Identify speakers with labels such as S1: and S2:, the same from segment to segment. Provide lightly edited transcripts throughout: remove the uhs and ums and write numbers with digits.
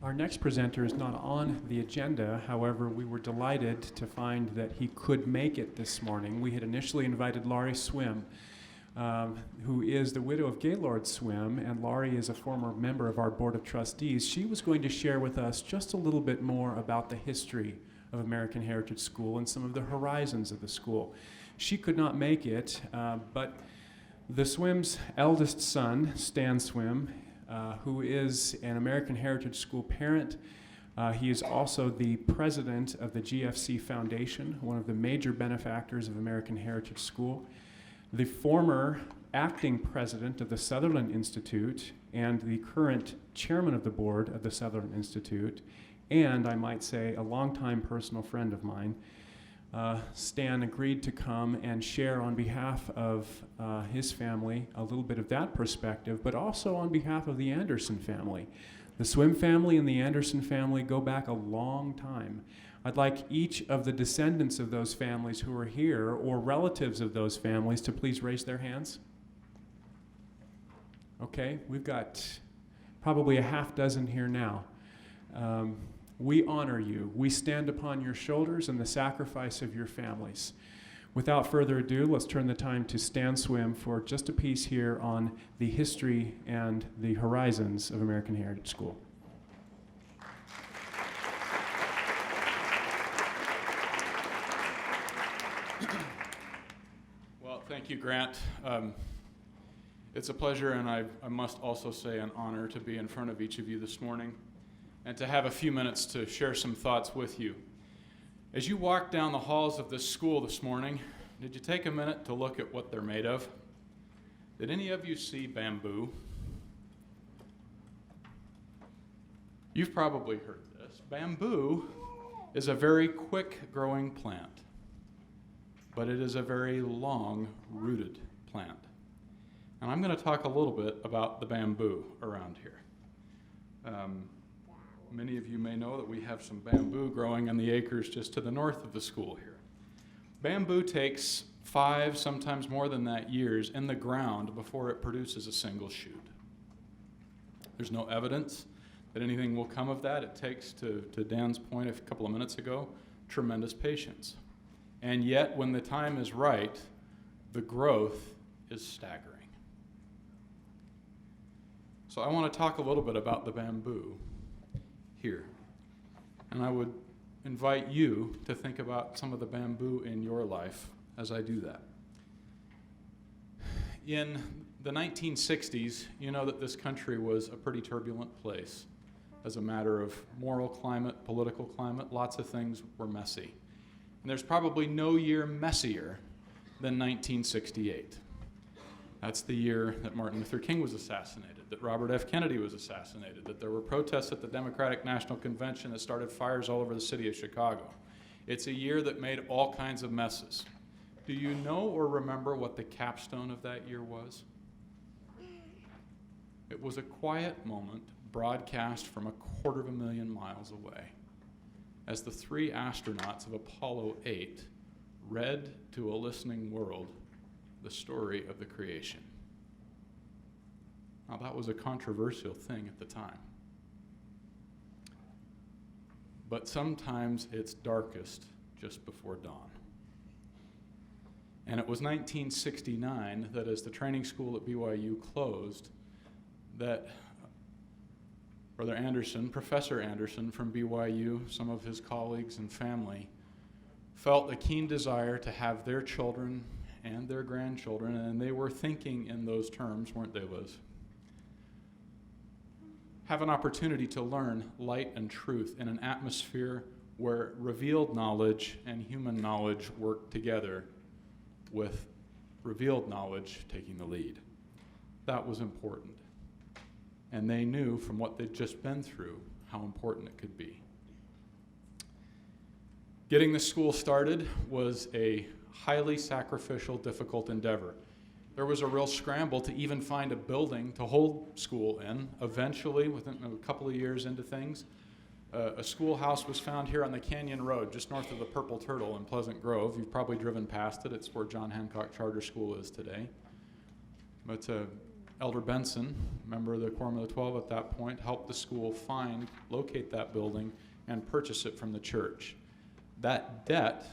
S1: Our next presenter is not on the agenda. However, we were delighted to find that he could make it this morning. We had initially invited Laurie Swim, who is the widow of Gaylord Swim, and Laurie is a former member of our Board of Trustees. She was going to share with us just a little bit more about the history of American Heritage School and some of the horizons of the school. She could not make it, but the Swim's eldest son, Stan Swim, who is an American Heritage School parent. He is also the president of the GFC Foundation, one of the major benefactors of American Heritage School, the former acting president of the Sutherland Institute, and the current chairman of the board of the Sutherland Institute, and I might say a longtime personal friend of mine. Stan agreed to come and share on behalf of his family a little bit of that perspective, but also on behalf of the Anderson family. The Swim family and the Anderson family go back a long time. I'd like each of the descendants of those families who are here, or relatives of those families, to please raise their hands. Okay, we've got probably a half dozen here now. We honor you. We stand upon your shoulders and the sacrifice of your families. Without further ado, let's turn the time to Stan Swim for just a piece here on the history and the horizons of American Heritage School.
S2: Well, thank you, Grant. It's a pleasure, and I must also say an honor to be in front of each of you this morning and to have a few minutes to share some thoughts with you. As you walk down the halls of this school this morning, did you take a minute to look at what they're made of? Did any of you see bamboo? You've probably heard this. Bamboo is a very quick-growing plant, but it is a very long-rooted plant. And I'm going to talk a little bit about the bamboo around here. Many of you may know that we have some bamboo growing on the acres just to the north of the school here. Bamboo takes 5, sometimes more than that, years in the ground before it produces a single shoot. There's no evidence that anything will come of that. It takes, to Dan's point a couple of minutes ago, tremendous patience. And yet, when the time is right, the growth is staggering. So I want to talk a little bit about the bamboo here. And I would invite you to think about some of the bamboo in your life as I do that. In the 1960s, you know that this country was a pretty turbulent place. As a matter of moral climate, political climate, lots of things were messy. And there's probably no year messier than 1968. That's the year that Martin Luther King was assassinated, that Robert F. Kennedy was assassinated, that there were protests at the Democratic National Convention that started fires all over the city of Chicago. It's a year that made all kinds of messes. Do you know or remember what the capstone of that year was? It was a quiet moment broadcast from 250,000 miles away as the 3 astronauts of Apollo 8 read to a listening world the story of the creation. Now, that was a controversial thing at the time. But sometimes it's darkest just before dawn. And it was 1969 that, as the training school at BYU closed, that Brother Anderson, Professor Anderson from BYU, some of his colleagues and family, felt a keen desire to have their children and their grandchildren, and they were thinking in those terms, weren't they, Liz? Have an opportunity to learn light and truth in an atmosphere where revealed knowledge and human knowledge work together, with revealed knowledge taking the lead. That was important. And they knew from what they'd just been through how important it could be. Getting the school started was a highly sacrificial, difficult endeavor. There was a real scramble to even find a building to hold school in. Eventually, within a couple of years into things, a schoolhouse was found here on the Canyon Road, just north of the Purple Turtle in Pleasant Grove. You've probably driven past it. It's where John Hancock Charter School is today. But Elder Benson, member of the Quorum of the 12 at that point, helped the school locate that building and purchase it from the church. That debt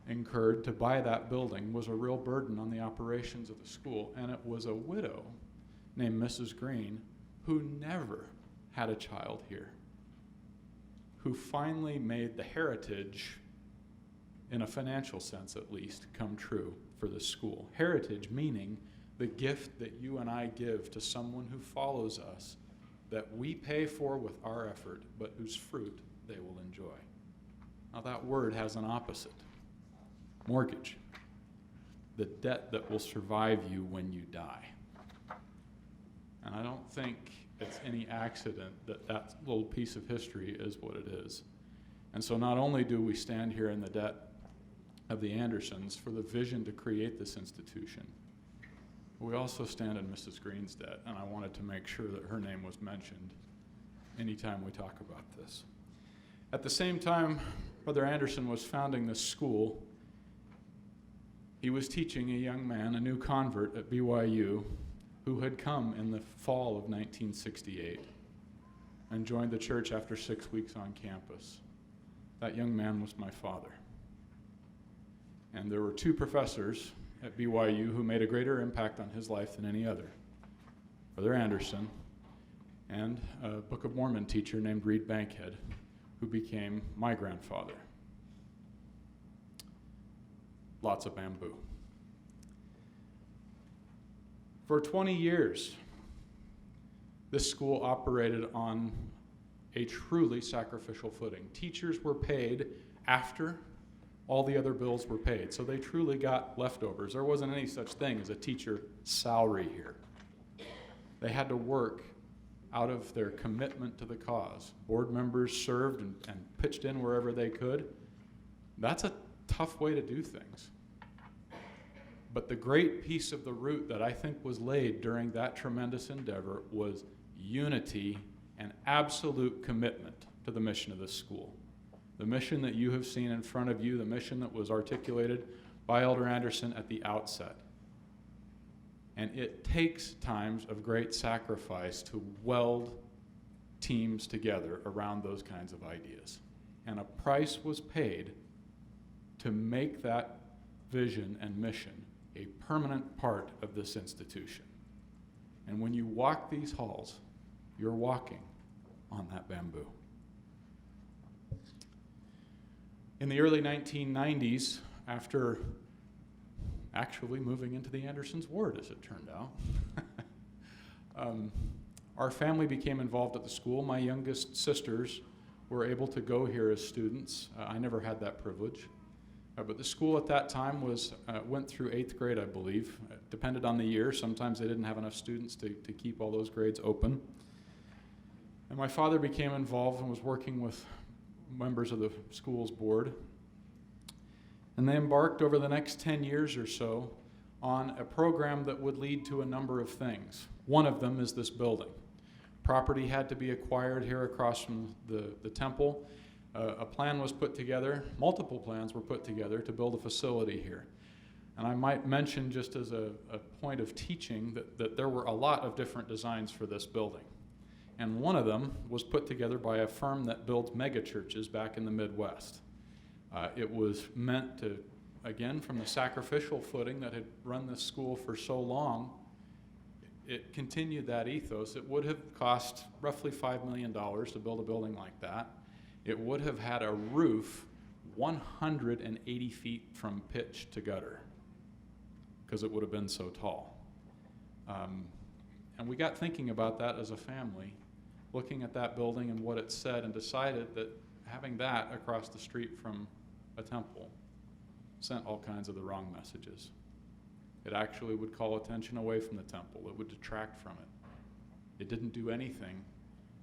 S2: incurred to buy that building was a real burden on the operations of the school, and it was a widow named Mrs. Green who never had a child here, who finally made the heritage, in a financial sense at least, come true for the school. Heritage meaning the gift that you and I give to someone who follows us, that we pay for with our effort, but whose fruit they will enjoy. Now that word has an opposite: mortgage, the debt that will survive you when you die. And I don't think it's any accident that that little piece of history is what it is. And so not only do we stand here in the debt of the Andersons for the vision to create this institution, we also stand in Mrs. Green's debt, and I wanted to make sure that her name was mentioned anytime we talk about this. At the same time Brother Anderson was founding this school, he was teaching a young man, a new convert at BYU, who had come in the fall of 1968 and joined the church after 6 weeks on campus. That young man was my father. And there were two professors at BYU who made a greater impact on his life than any other: Brother Anderson and a Book of Mormon teacher named Reed Bankhead, who became my grandfather. Lots of bamboo. For 20 years, this school operated on a truly sacrificial footing. Teachers were paid after all the other bills were paid, so they truly got leftovers. There wasn't any such thing as a teacher salary here. They had to work out of their commitment to the cause. Board members served and pitched in wherever they could. That's a tough way to do things. But the great piece of the root that I think was laid during that tremendous endeavor was unity and absolute commitment to the mission of this school. The mission that you have seen in front of you, the mission that was articulated by Elder Anderson at the outset. And it takes times of great sacrifice to weld teams together around those kinds of ideas. And a price was paid to make that vision and mission a permanent part of this institution. And when you walk these halls, you're walking on that bamboo. In the early 1990s, after actually moving into the Andersons' ward, as it turned out, our family became involved at the school. My youngest sisters were able to go here as students. I never had that privilege. But the school at that time went through 8th grade, I believe. It depended on the year. Sometimes they didn't have enough students to keep all those grades open. And my father became involved and was working with members of the school's board. And they embarked over the next 10 years or so on a program that would lead to a number of things. One of them is this building. Property had to be acquired here across from the temple. A plan was put together, multiple plans were put together to build a facility here. And I might mention, just as a point of teaching, that there were a lot of different designs for this building. And one of them was put together by a firm that builds megachurches back in the Midwest. It was meant to, again, from the sacrificial footing that had run this school for so long, it continued that ethos. It would have cost roughly $5 million to build a building like that. It would have had a roof 180 feet from pitch to gutter, because it would have been so tall. And we got thinking about that as a family, looking at that building and what it said, and decided that having that across the street from a temple sent all kinds of the wrong messages. It actually would call attention away from the temple. It would detract from it. It didn't do anything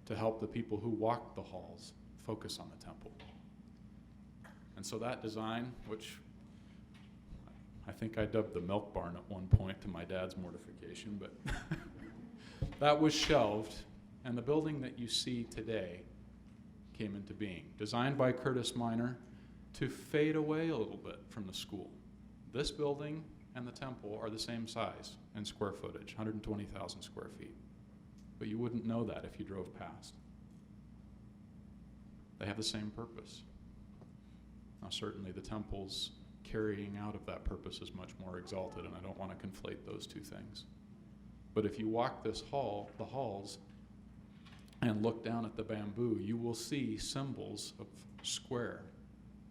S2: to help the people who walked the halls focus on the temple. And so that design, which I think I dubbed the milk barn at one point to my dad's mortification, but that was shelved, and the building that you see today came into being, designed by Curtis Minor to fade away a little bit from the school. This building and the temple are the same size in square footage, 120,000 square feet. But you wouldn't know that if you drove past. They have the same purpose. Now, certainly the temple's carrying out of that purpose is much more exalted, and I don't want to conflate those two things. But if you walk the halls, and look down at the bamboo, you will see symbols of square,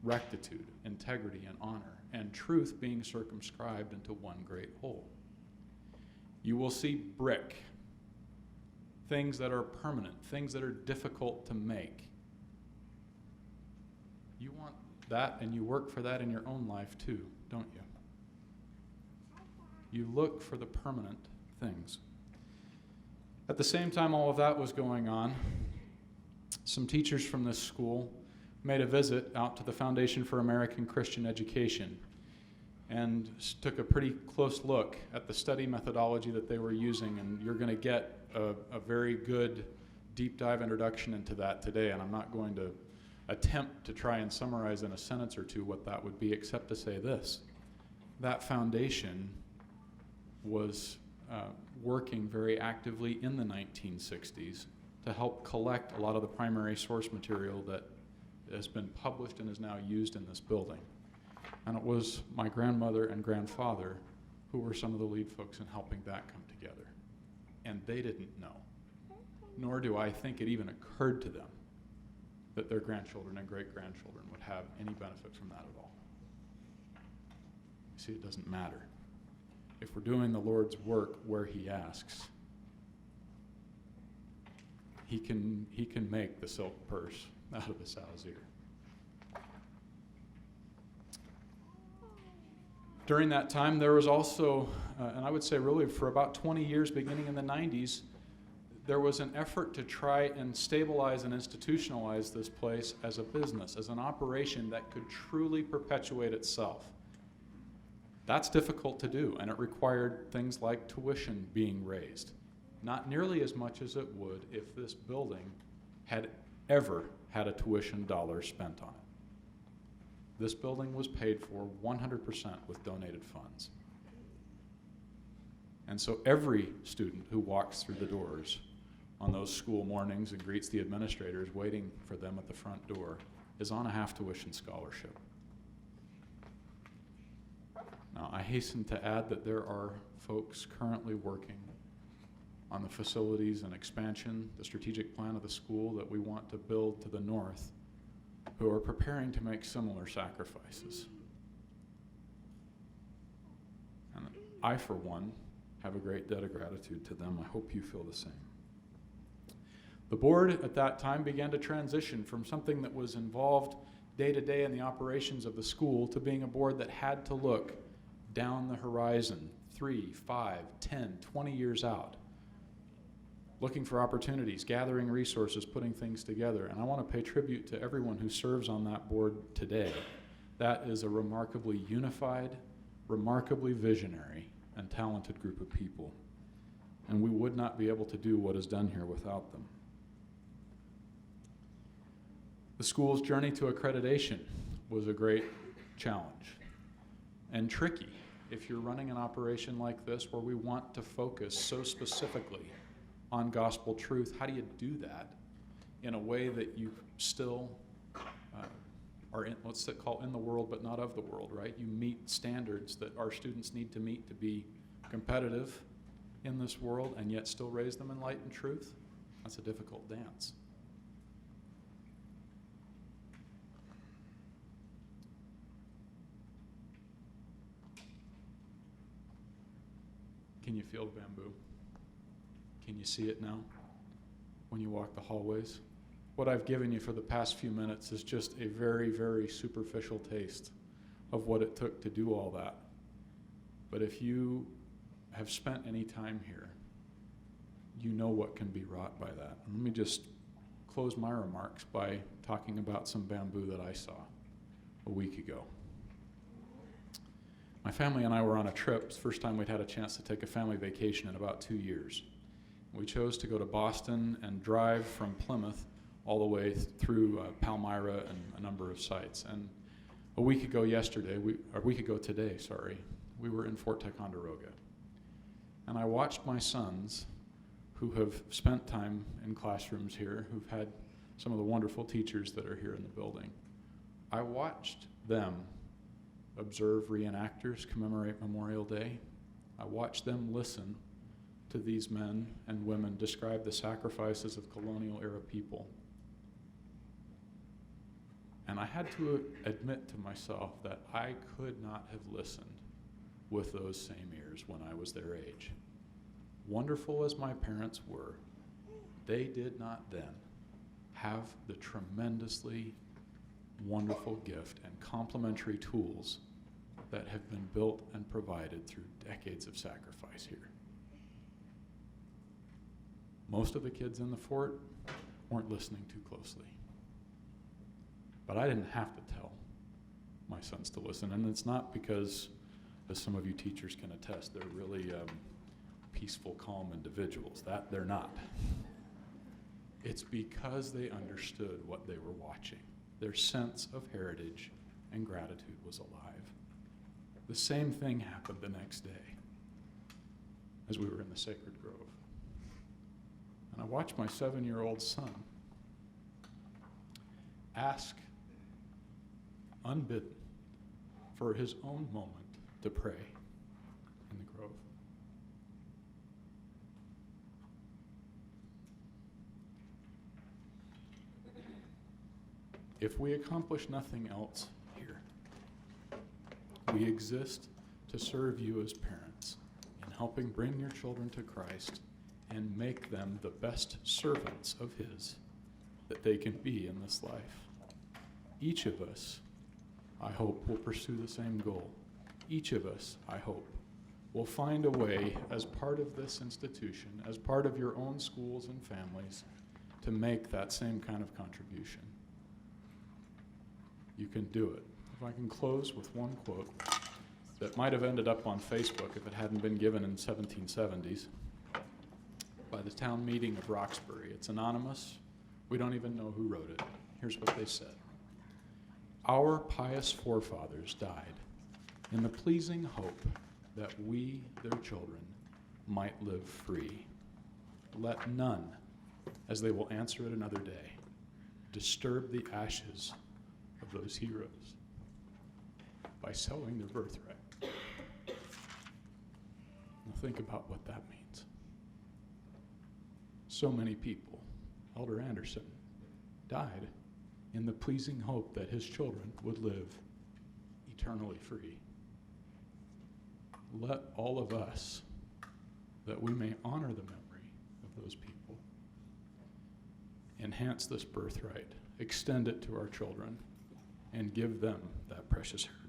S2: rectitude, integrity, and honor, and truth being circumscribed into one great whole. You will see brick, things that are permanent, things that are difficult to make. You want that, and you work for that in your own life too, don't you? You look for the permanent things. At the same time all of that was going on, some teachers from this school made a visit out to the Foundation for American Christian Education and took a pretty close look at the study methodology that they were using, and you're going to get a very good deep dive introduction into that today, and I'm not going to attempt to try and summarize in a sentence or two what that would be, except to say this. That foundation was working very actively in the 1960s to help collect a lot of the primary source material that has been published and is now used in this building. And it was my grandmother and grandfather who were some of the lead folks in helping that come together. And they didn't know, nor do I think it even occurred to them that their grandchildren and great-grandchildren would have any benefit from that at all. You see, it doesn't matter. If we're doing the Lord's work where He asks, He can make the silk purse out of the sow's ear. During that time, there was also, and I would say really for about 20 years, beginning in the 90s, there was an effort to try and stabilize and institutionalize this place as a business, as an operation that could truly perpetuate itself. That's difficult to do, and it required things like tuition being raised. Not nearly as much as it would if this building had ever had a tuition dollar spent on it. This building was paid for 100% with donated funds. And so every student who walks through the doors on those school mornings and greets the administrators waiting for them at the front door is on a half-tuition scholarship. Now, I hasten to add that there are folks currently working on the facilities and expansion, the strategic plan of the school that we want to build to the north, who are preparing to make similar sacrifices. And I, for one, have a great debt of gratitude to them. I hope you feel the same. The board at that time began to transition from something that was involved day to day in the operations of the school to being a board that had to look down the horizon 3, 5, 10, 20 years out, looking for opportunities, gathering resources, putting things together. And I want to pay tribute to everyone who serves on that board today. That is a remarkably unified, remarkably visionary, and talented group of people. And we would not be able to do what is done here without them. The school's journey to accreditation was a great challenge and tricky. If you're running an operation like this where we want to focus so specifically on gospel truth, how do you do that in a way that you still are in, let's call in the world but not of the world, right? You meet standards that our students need to meet to be competitive in this world and yet still raise them in light and truth. That's a difficult dance. Can you feel bamboo? Can you see it now when you walk the hallways? What I've given you for the past few minutes is just a very, very superficial taste of what it took to do all that. But if you have spent any time here, you know what can be wrought by that. And let me just close my remarks by talking about some bamboo that I saw a week ago. My family and I were on a trip. It's the first time we'd had a chance to take a family vacation in about 2 years. We chose to go to Boston and drive from Plymouth all the way through Palmyra and a number of sites. And a week ago today, we were in Fort Ticonderoga. And I watched my sons, who have spent time in classrooms here, who've had some of the wonderful teachers that are here in the building. I watched them observe reenactors commemorate Memorial Day. I watched them listen to these men and women describe the sacrifices of colonial era people. And I had to admit to myself that I could not have listened with those same ears when I was their age. Wonderful as my parents were, they did not then have the tremendously wonderful gift and complementary tools that have been built and provided through decades of sacrifice here. Most of the kids in the fort weren't listening too closely. But I didn't have to tell my sons to listen, and it's not because, as some of you teachers can attest, they're really peaceful, calm individuals. That they're not. It's because they understood what they were watching. Their sense of heritage and gratitude was alive. The same thing happened the next day as we were in the Sacred Grove. And I watched my 7-year-old son ask, unbidden, for his own moment to pray in the grove. If we accomplish nothing else here, we exist to serve you as parents in helping bring your children to Christ and make them the best servants of His that they can be in this life. Each of us, I hope, will pursue the same goal. Each of us, I hope, will find a way as part of this institution, as part of your own schools and families, to make that same kind of contribution. You can do it. If I can close with one quote that might have ended up on Facebook if it hadn't been given in the 1770s by the town meeting of Roxbury. It's anonymous. We don't even know who wrote it. Here's what they said. Our pious forefathers died in the pleasing hope that we, their children, might live free. Let none, as they will answer it another day, disturb the ashes of those heroes by selling their birthright. Now think about what that means. So many people, Elder Anderson, died in the pleasing hope that his children would live eternally free. Let all of us, that we may honor the memory of those people, enhance this birthright, extend it to our children, and give them that precious heritage.